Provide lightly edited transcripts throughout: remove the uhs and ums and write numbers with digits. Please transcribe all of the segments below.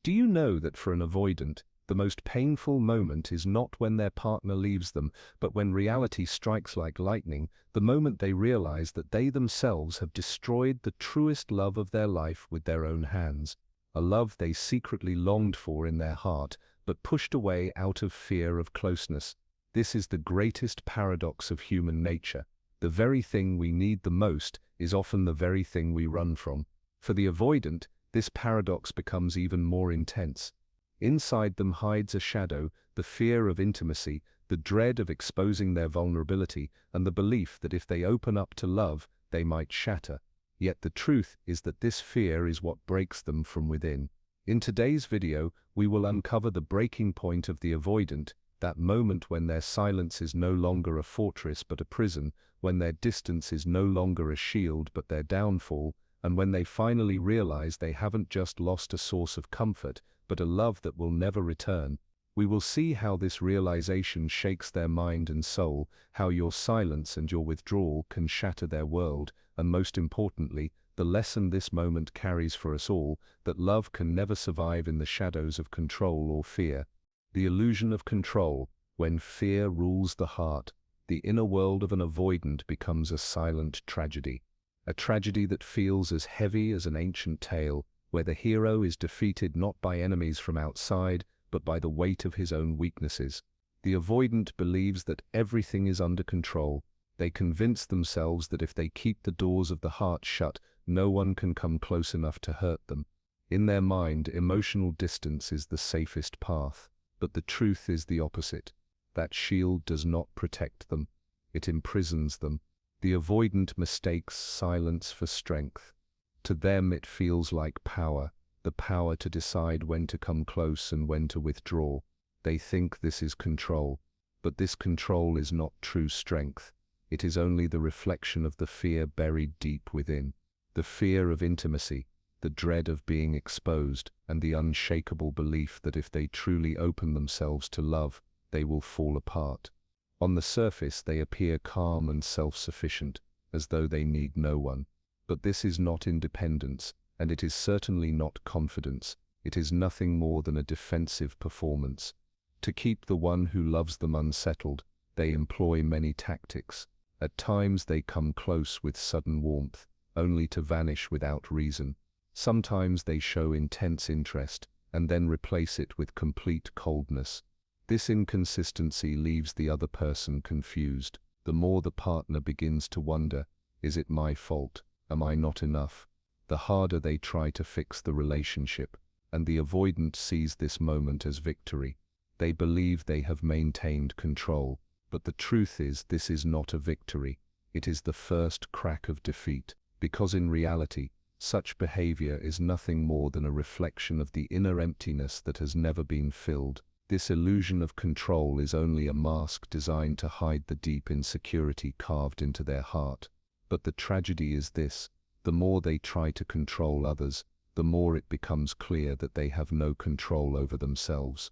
Do you know that for an avoidant, the most painful moment is not when their partner leaves them, but when reality strikes like lightning, the moment they realize that they themselves have destroyed the truest love of their life with their own hands, a love they secretly longed for in their heart, but pushed away out of fear of closeness. This is the greatest paradox of human nature. The very thing we need the most is often the very thing we run from. For the avoidant, this paradox becomes even more intense. Inside them hides a shadow, the fear of intimacy, the dread of exposing their vulnerability, and the belief that if they open up to love, they might shatter. Yet the truth is that this fear is what breaks them from within. In today's video, we will uncover the breaking point of the avoidant, that moment when their silence is no longer a fortress but a prison, when their distance is no longer a shield but their downfall, and when they finally realize they haven't just lost a source of comfort, but a love that will never return. We will see how this realization shakes their mind and soul, how your silence and your withdrawal can shatter their world, and most importantly, the lesson this moment carries for us all, that love can never survive in the shadows of control or fear. The illusion of control. When fear rules the heart, the inner world of an avoidant becomes a silent tragedy. A tragedy that feels as heavy as an ancient tale, where the hero is defeated not by enemies from outside, but by the weight of his own weaknesses. The avoidant believes that everything is under control. They convince themselves that if they keep the doors of the heart shut, no one can come close enough to hurt them. In their mind, emotional distance is the safest path. But the truth is the opposite. That shield does not protect them. It imprisons them. The avoidant mistakes silence for strength. To them it feels like power, the power to decide when to come close and when to withdraw. They think this is control, but this control is not true strength. It is only the reflection of the fear buried deep within. The fear of intimacy, the dread of being exposed, and the unshakable belief that if they truly open themselves to love, they will fall apart. On the surface they appear calm and self-sufficient, as though they need no one. But this is not independence, and it is certainly not confidence. It is nothing more than a defensive performance. To keep the one who loves them unsettled, they employ many tactics. At times they come close with sudden warmth, only to vanish without reason. Sometimes they show intense interest, and then replace it with complete coldness. This inconsistency leaves the other person confused. The more the partner begins to wonder, is it my fault? Am I not enough? The harder they try to fix the relationship, and the avoidant sees this moment as victory. They believe they have maintained control, but the truth is this is not a victory. It is the first crack of defeat, because in reality, such behavior is nothing more than a reflection of the inner emptiness that has never been filled. This illusion of control is only a mask designed to hide the deep insecurity carved into their heart. But the tragedy is this: the more they try to control others, the more it becomes clear that they have no control over themselves.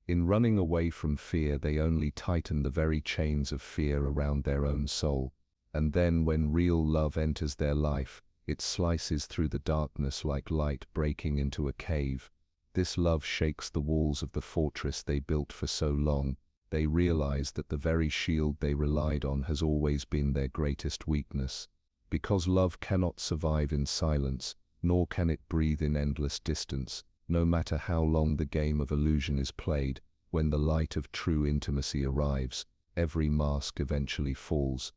In running away from fear, they only tighten the very chains of fear around their own soul. And then when real love enters their life, it slices through the darkness like light breaking into a cave. This love shakes the walls of the fortress they built for so long. They realize that the very shield they relied on has always been their greatest weakness. Because love cannot survive in silence, nor can it breathe in endless distance, no matter how long the game of illusion is played, when the light of true intimacy arrives, every mask eventually falls.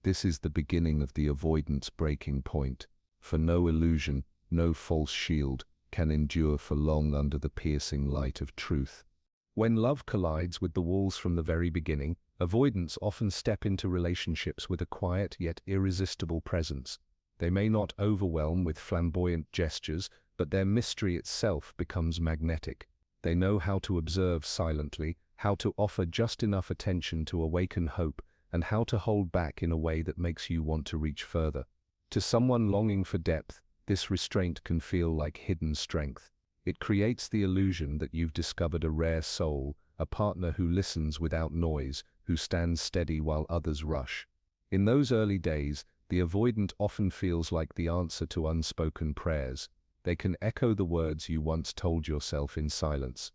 This is the beginning of the avoidance breaking point. For no illusion, no false shield, can endure for long under the piercing light of truth. When love collides with the walls from the very beginning, avoidants often step into relationships with a quiet yet irresistible presence. They may not overwhelm with flamboyant gestures, but their mystery itself becomes magnetic. They know how to observe silently, how to offer just enough attention to awaken hope, and how to hold back in a way that makes you want to reach further. To someone longing for depth, this restraint can feel like hidden strength. It creates the illusion that you've discovered a rare soul, a partner who listens without noise, who stands steady while others rush. In those early days, the avoidant often feels like the answer to unspoken prayers. They can echo the words you once told yourself in silence.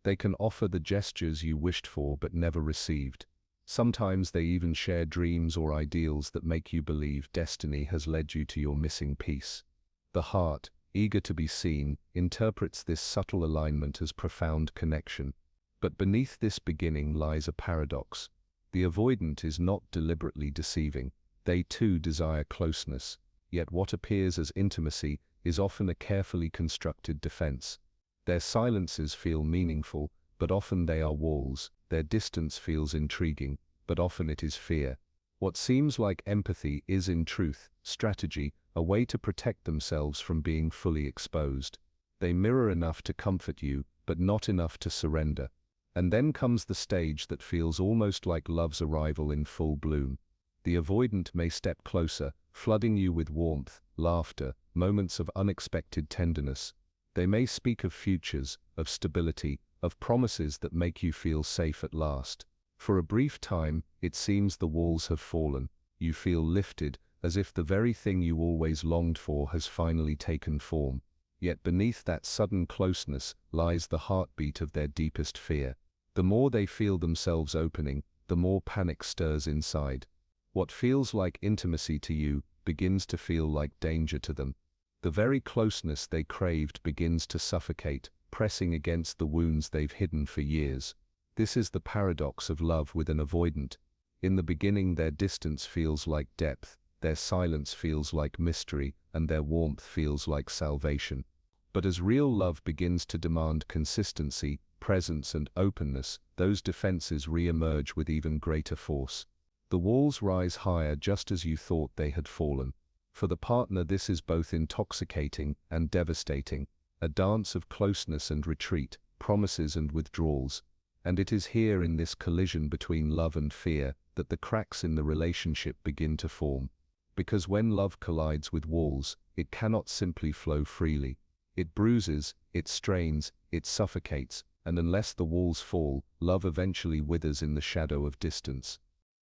They can offer the gestures you wished for but never received. Sometimes they even share dreams or ideals that make you believe destiny has led you to your missing piece. The heart, eager to be seen, interprets this subtle alignment as profound connection. But beneath this beginning lies a paradox. The avoidant is not deliberately deceiving. They too desire closeness, yet what appears as intimacy is often a carefully constructed defense. Their silences feel meaningful, but often they are walls. Their distance feels intriguing, but often it is fear. What seems like empathy is in truth strategy, a way to protect themselves from being fully exposed. They mirror enough to comfort you, but not enough to surrender. And then comes the stage that feels almost like love's arrival in full bloom. The avoidant may step closer, flooding you with warmth, laughter, moments of unexpected tenderness. They may speak of futures, of stability, of promises that make you feel safe at last. For a brief time, it seems the walls have fallen. You feel lifted, as if the very thing you always longed for has finally taken form. Yet beneath that sudden closeness lies the heartbeat of their deepest fear. The more they feel themselves opening, the more panic stirs inside. What feels like intimacy to you begins to feel like danger to them. The very closeness they craved begins to suffocate, pressing against the wounds they've hidden for years. This is the paradox of love with an avoidant. In the beginning their distance feels like depth, their silence feels like mystery, and their warmth feels like salvation. But as real love begins to demand consistency, presence and openness, those defenses re-emerge with even greater force. The walls rise higher just as you thought they had fallen. For the partner this is both intoxicating and devastating, a dance of closeness and retreat, promises and withdrawals. And it is here in this collision between love and fear that the cracks in the relationship begin to form. Because when love collides with walls, it cannot simply flow freely. It bruises, it strains, it suffocates, and unless the walls fall, love eventually withers in the shadow of distance.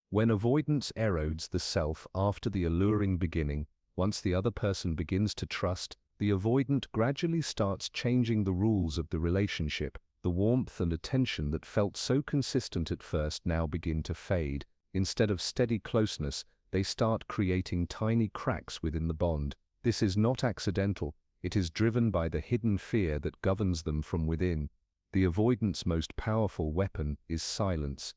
When avoidance erodes the self after the alluring beginning, once the other person begins to trust, the avoidant gradually starts changing the rules of the relationship. The warmth and attention that felt so consistent at first now begin to fade. Instead of steady closeness, they start creating tiny cracks within the bond. This is not accidental. It is driven by the hidden fear that governs them from within. The avoidant's most powerful weapon is silence.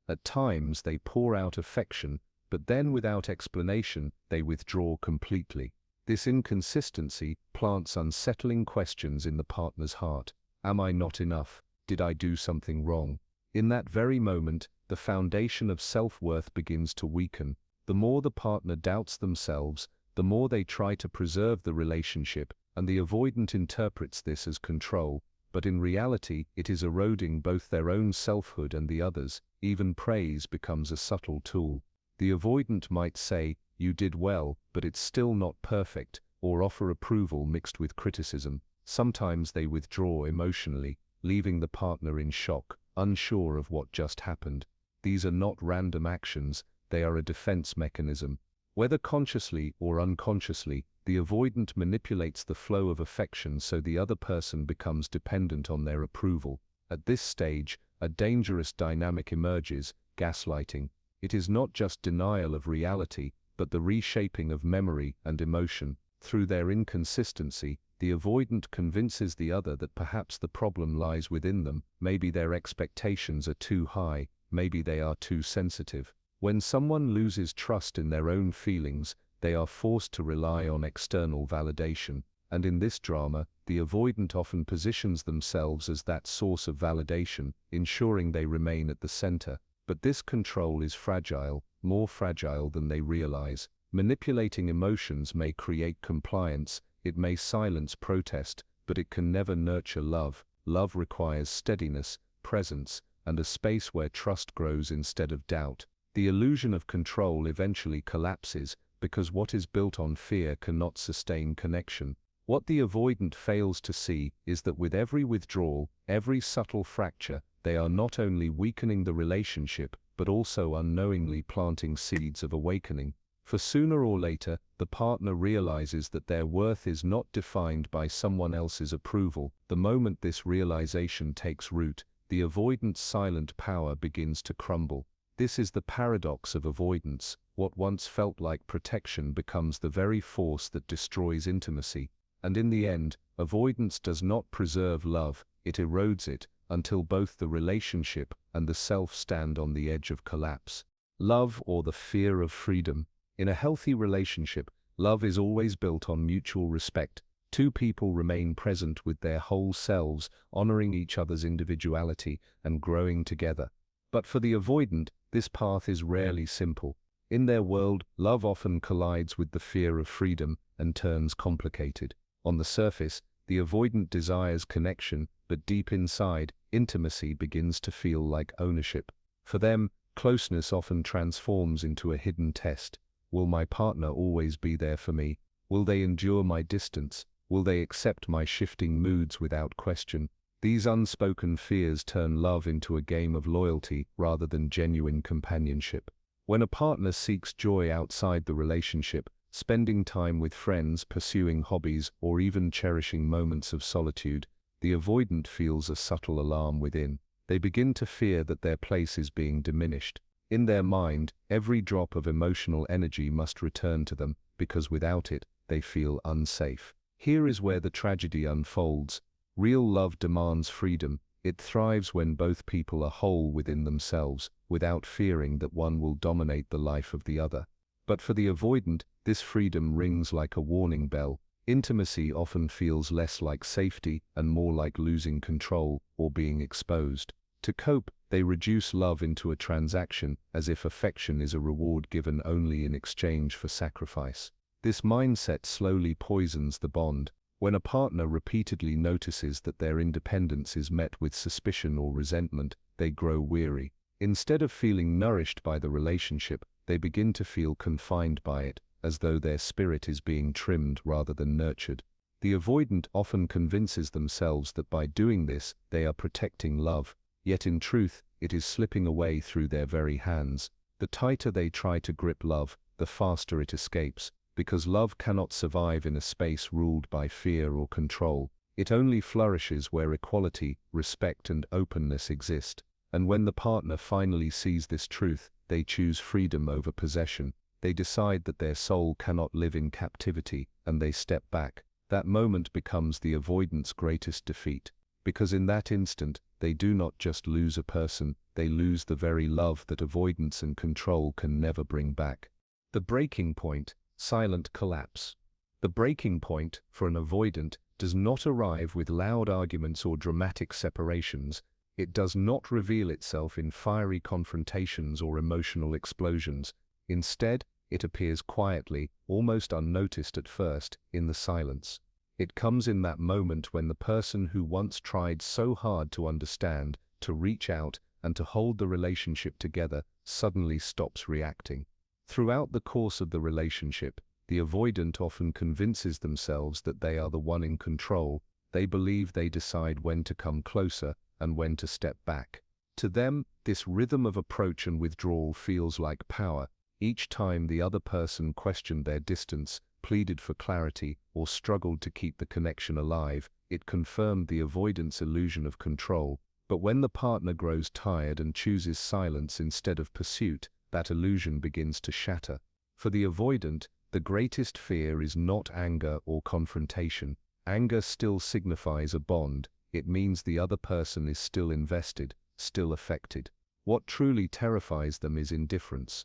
At times they pour out affection, but then without explanation, they withdraw completely. This inconsistency plants unsettling questions in the partner's heart. Am I not enough? Did I do something wrong? In that very moment, the foundation of self-worth begins to weaken. The more the partner doubts themselves, the more they try to preserve the relationship, and the avoidant interprets this as control. But in reality, it is eroding both their own selfhood and the others. Even praise becomes a subtle tool. The avoidant might say, "You did well, but it's still not perfect," or offer approval mixed with criticism. Sometimes they withdraw emotionally, leaving the partner in shock, unsure of what just happened. These are not random actions, they are a defense mechanism. Whether consciously or unconsciously, the avoidant manipulates the flow of affection so the other person becomes dependent on their approval. At this stage, a dangerous dynamic emerges, gaslighting. It is not just denial of reality, but the reshaping of memory and emotion. Through their inconsistency, the avoidant convinces the other that perhaps the problem lies within them. Maybe their expectations are too high, maybe they are too sensitive. When someone loses trust in their own feelings, they are forced to rely on external validation. And in this drama, the avoidant often positions themselves as that source of validation, ensuring they remain at the center. But this control is fragile, more fragile than they realize. Manipulating emotions may create compliance, it may silence protest, but it can never nurture love. Love requires steadiness, presence, and a space where trust grows instead of doubt. The illusion of control eventually collapses, because what is built on fear cannot sustain connection. What the avoidant fails to see is that with every withdrawal, every subtle fracture, they are not only weakening the relationship, but also unknowingly planting seeds of awakening. For sooner or later, the partner realizes that their worth is not defined by someone else's approval. The moment this realization takes root, the avoidant's silent power begins to crumble. This is the paradox of avoidance. What once felt like protection becomes the very force that destroys intimacy. And in the end, avoidance does not preserve love, it erodes it, until both the relationship and the self stand on the edge of collapse. Love, or the fear of freedom. In a healthy relationship, love is always built on mutual respect. Two people remain present with their whole selves, honoring each other's individuality and growing together. But for the avoidant, this path is rarely simple. In their world, love often collides with the fear of freedom and turns complicated. On the surface, the avoidant desires connection, but deep inside, intimacy begins to feel like ownership. For them, closeness often transforms into a hidden test. Will my partner always be there for me? Will they endure my distance? Will they accept my shifting moods without question? These unspoken fears turn love into a game of loyalty rather than genuine companionship. When a partner seeks joy outside the relationship, spending time with friends, pursuing hobbies, or even cherishing moments of solitude, the avoidant feels a subtle alarm within. They begin to fear that their place is being diminished. In their mind, every drop of emotional energy must return to them, because without it, they feel unsafe. Here is where the tragedy unfolds. Real love demands freedom. It thrives when both people are whole within themselves, without fearing that one will dominate the life of the other. But for the avoidant, this freedom rings like a warning bell. Intimacy often feels less like safety and more like losing control or being exposed. To cope, they reduce love into a transaction, as if affection is a reward given only in exchange for sacrifice. This mindset slowly poisons the bond. When a partner repeatedly notices that their independence is met with suspicion or resentment, they grow weary. Instead of feeling nourished by the relationship, they begin to feel confined by it, as though their spirit is being trimmed rather than nurtured. The avoidant often convinces themselves that by doing this, they are protecting love, yet in truth, it is slipping away through their very hands. The tighter they try to grip love, the faster it escapes, because love cannot survive in a space ruled by fear or control. It only flourishes where equality, respect, and openness exist. And when the partner finally sees this truth, they choose freedom over possession. They decide that their soul cannot live in captivity, and they step back. That moment becomes the avoidant's greatest defeat, because in that instant, they do not just lose a person, they lose the very love that avoidance and control can never bring back. The breaking point, silent collapse. The breaking point, for an avoidant, does not arrive with loud arguments or dramatic separations. It does not reveal itself in fiery confrontations or emotional explosions. Instead, it appears quietly, almost unnoticed at first, in the silence. It comes in that moment when the person who once tried so hard to understand, to reach out, and to hold the relationship together, suddenly stops reacting. Throughout the course of the relationship, the avoidant often convinces themselves that they are the one in control. They believe they decide when to come closer and when to step back. To them, this rhythm of approach and withdrawal feels like power. Each time the other person questioned their distance, pleaded for clarity, or struggled to keep the connection alive, it confirmed the avoidant's illusion of control. But when the partner grows tired and chooses silence instead of pursuit, that illusion begins to shatter. For the avoidant, the greatest fear is not anger or confrontation. Anger still signifies a bond. It means the other person is still invested, still affected. What truly terrifies them is indifference.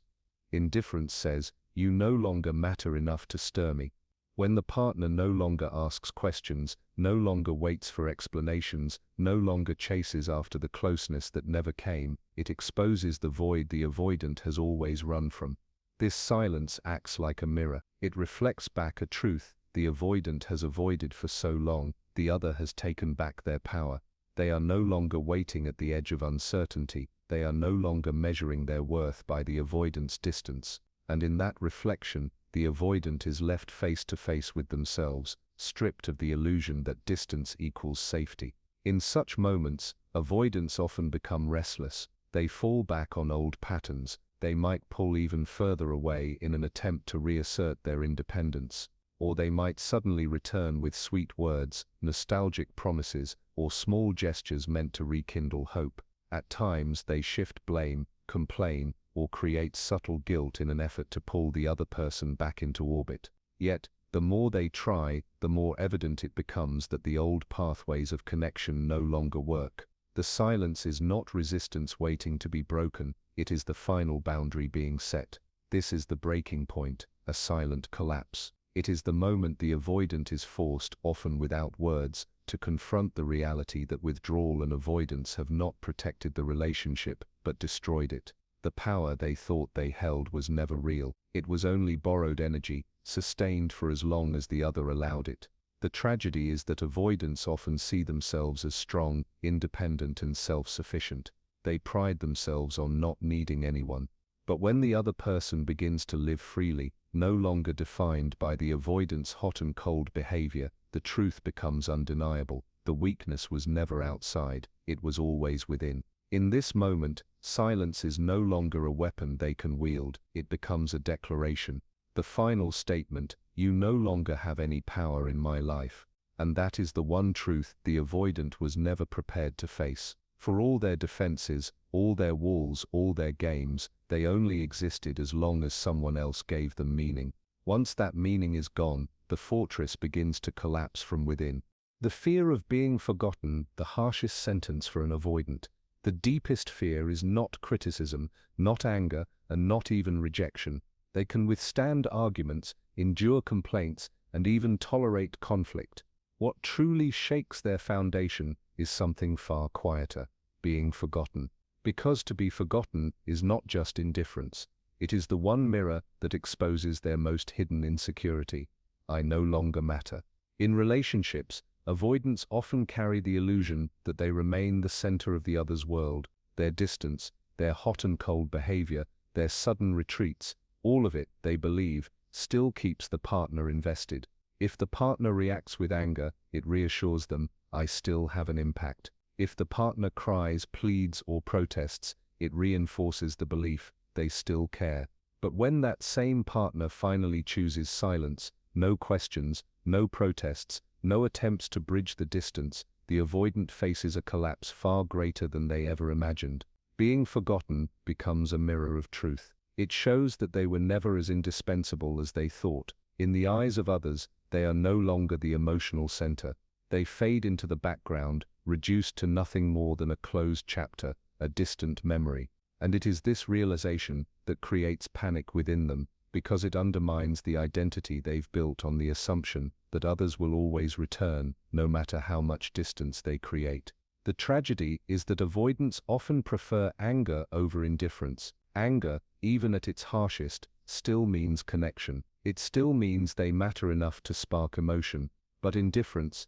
Indifference says, "You no longer matter enough to stir me." When the partner no longer asks questions, no longer waits for explanations, no longer chases after the closeness that never came, it exposes the void the avoidant has always run from. This silence acts like a mirror. It reflects back a truth the avoidant has avoided for so long. The other has taken back their power. They are no longer waiting at the edge of uncertainty. They are no longer measuring their worth by the avoidant's distance. And in that reflection, the avoidant is left face to face with themselves, stripped of the illusion that distance equals safety. In such moments, avoidants often become restless. They fall back on old patterns. they might pull even further away in an attempt to reassert their independence. Or they might suddenly return with sweet words, nostalgic promises, or small gestures meant to rekindle hope. At times they shift blame, complain, or create subtle guilt in an effort to pull the other person back into orbit. Yet, the more they try, the more evident it becomes that the old pathways of connection no longer work. The silence is not resistance waiting to be broken, it is the final boundary being set. This is the breaking point, a silent collapse. It is the moment the avoidant is forced, often without words, to confront the reality that withdrawal and avoidance have not protected the relationship, but destroyed it. The power they thought they held was never real. It was only borrowed energy, sustained for as long as the other allowed it. The tragedy is that avoidants often see themselves as strong, independent and self-sufficient. They pride themselves on not needing anyone. But when the other person begins to live freely, no longer defined by the avoidant's hot and cold behavior, the truth becomes undeniable. The weakness was never outside, it was always within. In this moment, silence is no longer a weapon they can wield, it becomes a declaration. The final statement, you no longer have any power in my life. And that is the one truth the avoidant was never prepared to face. For all their defenses, all their walls, all their games, they only existed as long as someone else gave them meaning. Once that meaning is gone, the fortress begins to collapse from within. The fear of being forgotten, the harshest sentence for an avoidant. The deepest fear is not criticism, not anger, and not even rejection. They can withstand arguments, endure complaints, and even tolerate conflict. What truly shakes their foundation is something far quieter, being forgotten. Because to be forgotten is not just indifference. It is the one mirror that exposes their most hidden insecurity. I no longer matter. In relationships, avoidants often carry the illusion that they remain the center of the other's world. Their distance, their hot and cold behavior, their sudden retreats, all of it, they believe, still keeps the partner invested. If the partner reacts with anger, it reassures them, I still have an impact. If the partner cries, pleads, or protests, it reinforces the belief, they still care. But when that same partner finally chooses silence, no questions, no protests, no attempts to bridge the distance, the avoidant faces a collapse far greater than they ever imagined. Being forgotten becomes a mirror of truth. It shows that they were never as indispensable as they thought. In the eyes of others, they are no longer the emotional center. They fade into the background, reduced to nothing more than a closed chapter, a distant memory. And it is this realization that creates panic within them, because it undermines the identity they've built on the assumption that others will always return, no matter how much distance they create. The tragedy is that avoidants often prefer anger over indifference. Anger, even at its harshest, still means connection. It still means they matter enough to spark emotion. But indifference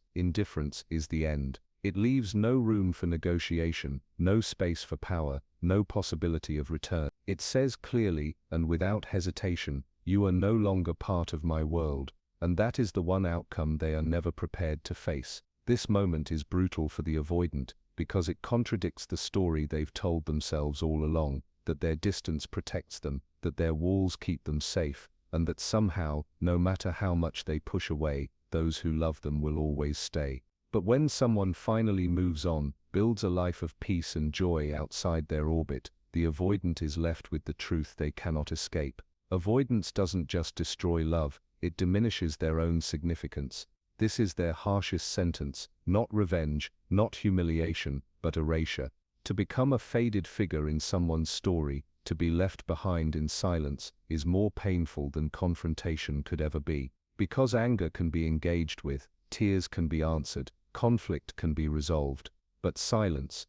is the end. It leaves no room for negotiation, no space for power, no possibility of return. It says clearly, and without hesitation, you are no longer part of my world. And that is the one outcome they are never prepared to face. This moment is brutal for the avoidant, because it contradicts the story they've told themselves all along, that their distance protects them, that their walls keep them safe, and that somehow, no matter how much they push away, those who love them will always stay. But when someone finally moves on, builds a life of peace and joy outside their orbit, the avoidant is left with the truth they cannot escape. Avoidance doesn't just destroy love, it diminishes their own significance. This is their harshest sentence, not revenge, not humiliation, but erasure. To become a faded figure in someone's story, to be left behind in silence, is more painful than confrontation could ever be. Because anger can be engaged with, tears can be answered, conflict can be resolved. But silence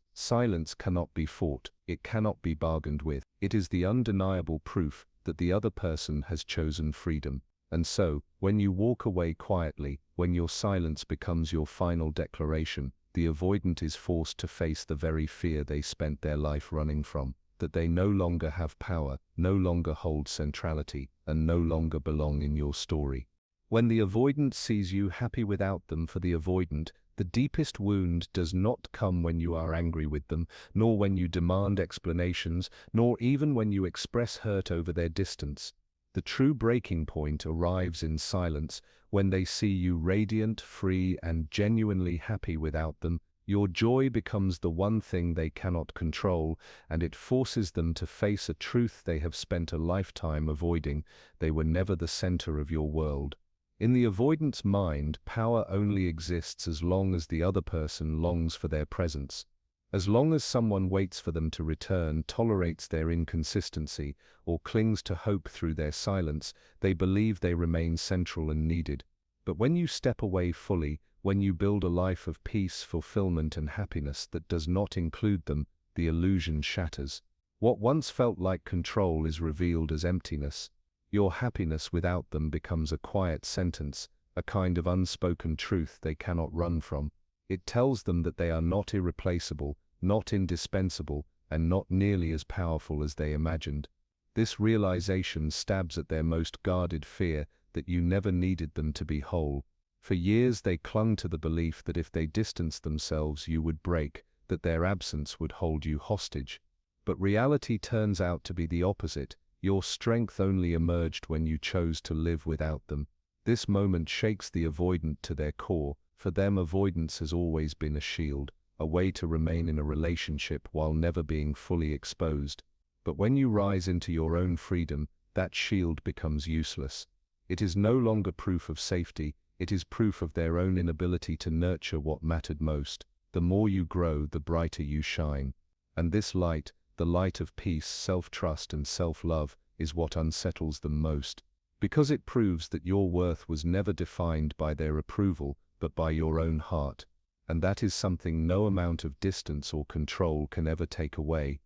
cannot be fought, it cannot be bargained with. It is the undeniable proof that the other person has chosen freedom. And so, when you walk away quietly, when your silence becomes your final declaration, the avoidant is forced to face the very fear they spent their life running from, that they no longer have power, no longer hold centrality, and no longer belong in your story. When the avoidant sees you happy without them, for the avoidant, The deepest wound does not come when you are angry with them, nor when you demand explanations, nor even when you express hurt over their distance. The true breaking point arrives in silence, when they see you radiant, free, and genuinely happy without them. Your joy becomes the one thing they cannot control, and it forces them to face a truth they have spent a lifetime avoiding: they were never the center of your world. In the avoidance mind, power only exists as long as the other person longs for their presence. As long as someone waits for them to return, tolerates their inconsistency, or clings to hope through their silence, they believe they remain central and needed. But when you step away fully, when you build a life of peace, fulfillment, and happiness that does not include them, the illusion shatters. What once felt like control is revealed as emptiness. Your happiness without them becomes a quiet sentence, a kind of unspoken truth they cannot run from. It tells them that they are not irreplaceable, not indispensable, and not nearly as powerful as they imagined. This realization stabs at their most guarded fear, that you never needed them to be whole. For years they clung to the belief that if they distanced themselves you would break, that their absence would hold you hostage. But reality turns out to be the opposite. Your strength only emerged when you chose to live without them. This moment shakes the avoidant to their core. For them, avoidance has always been a shield, a way to remain in a relationship while never being fully exposed. But when you rise into your own freedom, that shield becomes useless. It is no longer proof of safety, it is proof of their own inability to nurture what mattered most. The more you grow, the brighter you shine. And this light, the light of peace, self-trust, and self-love, is what unsettles them most. Because it proves that your worth was never defined by their approval, but by your own heart. And that is something no amount of distance or control can ever take away.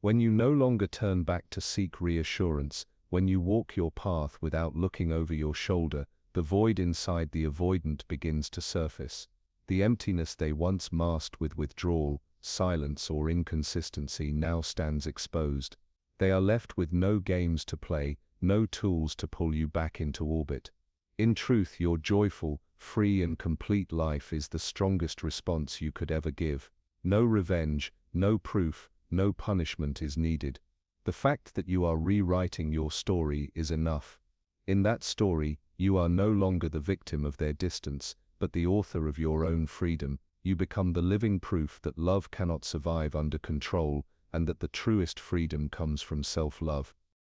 When you no longer turn back to seek reassurance, when you walk your path without looking over your shoulder, the void inside the avoidant begins to surface. The emptiness they once masked with withdrawal, silence, or inconsistency now stands exposed. They are left with no games to play, no tools to pull you back into orbit. In truth, your joyful, free, and complete life is the strongest response you could ever give. No revenge, no proof, no punishment is needed. The fact that you are rewriting your story is enough. In that story, you are no longer the victim of their distance, but the author of your own freedom. You become the living proof that love cannot survive under control, and that the truest freedom comes from self-love.